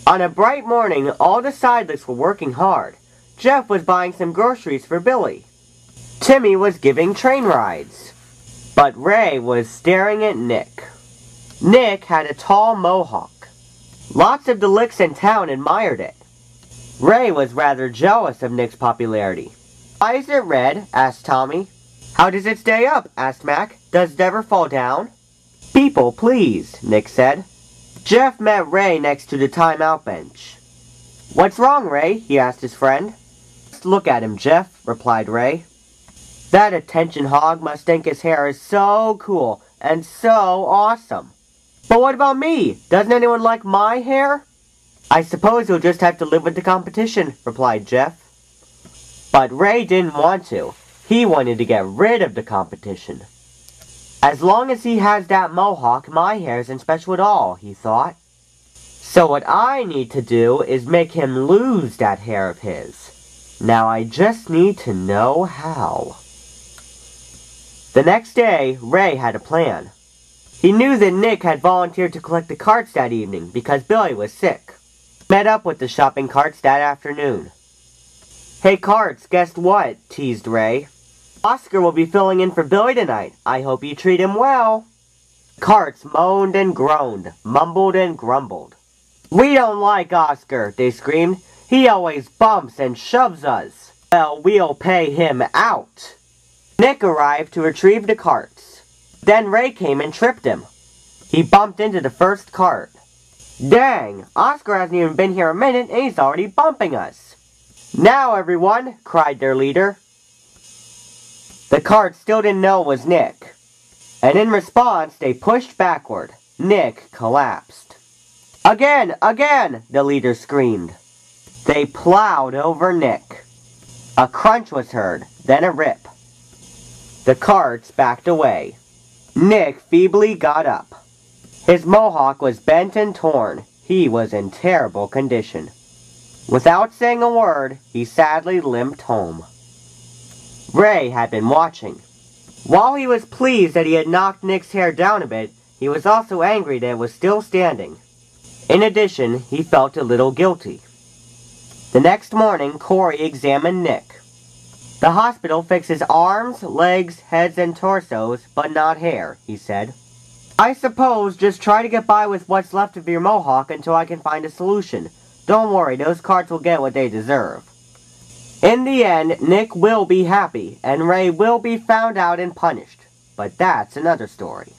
On a bright morning, all the Sidelicks were working hard. Jeff was buying some groceries for Billy. Timmy was giving train rides. But Ray was staring at Nick. Nick had a tall mohawk. Lots of the licks in town admired it. Ray was rather jealous of Nick's popularity. "Why is it red?" asked Tommy. "How does it stay up?" asked Mac. "Does it ever fall down?" "People, please," Nick said. Jeff met Ray next to the timeout bench. "What's wrong, Ray?" he asked his friend. "Just look at him, Jeff," replied Ray. "That attention hog must think his hair is so cool and so awesome." "But what about me? Doesn't anyone like my hair?" "I suppose you'll just have to live with the competition," replied Jeff. But Ray didn't want to. He wanted to get rid of the competition. "As long as he has that mohawk, my hair isn't special at all," he thought. "So what I need to do is make him lose that hair of his. Now I just need to know how." The next day, Ray had a plan. He knew that Nick had volunteered to collect the carts that evening because Billy was sick. Met up with the shopping carts that afternoon. "Hey carts, guess what?" teased Ray. "Oscar will be filling in for Billy tonight. I hope you treat him well." Carts moaned and groaned, mumbled and grumbled. "We don't like Oscar," they screamed. "He always bumps and shoves us." "Well, we'll pay him out." Nick arrived to retrieve the carts. Then Ray came and tripped him. He bumped into the first cart. "Dang, Oscar hasn't even been here a minute and he's already bumping us." "Now everyone," cried their leader. The cart still didn't know it was Nick. And in response, they pushed backward. Nick collapsed. "Again! Again!" the leader screamed. They plowed over Nick. A crunch was heard, then a rip. The carts backed away. Nick feebly got up. His mohawk was bent and torn. He was in terrible condition. Without saying a word, he sadly limped home. Ray had been watching. While he was pleased that he had knocked Nick's hair down a bit, he was also angry that it was still standing. In addition, he felt a little guilty. The next morning, Corey examined Nick. "The hospital fixes arms, legs, heads, and torsos, but not hair," he said. "I suppose just try to get by with what's left of your mohawk until I can find a solution. Don't worry, those carts will get what they deserve." In the end, Nick will be happy, and Ray will be found out and punished. But that's another story.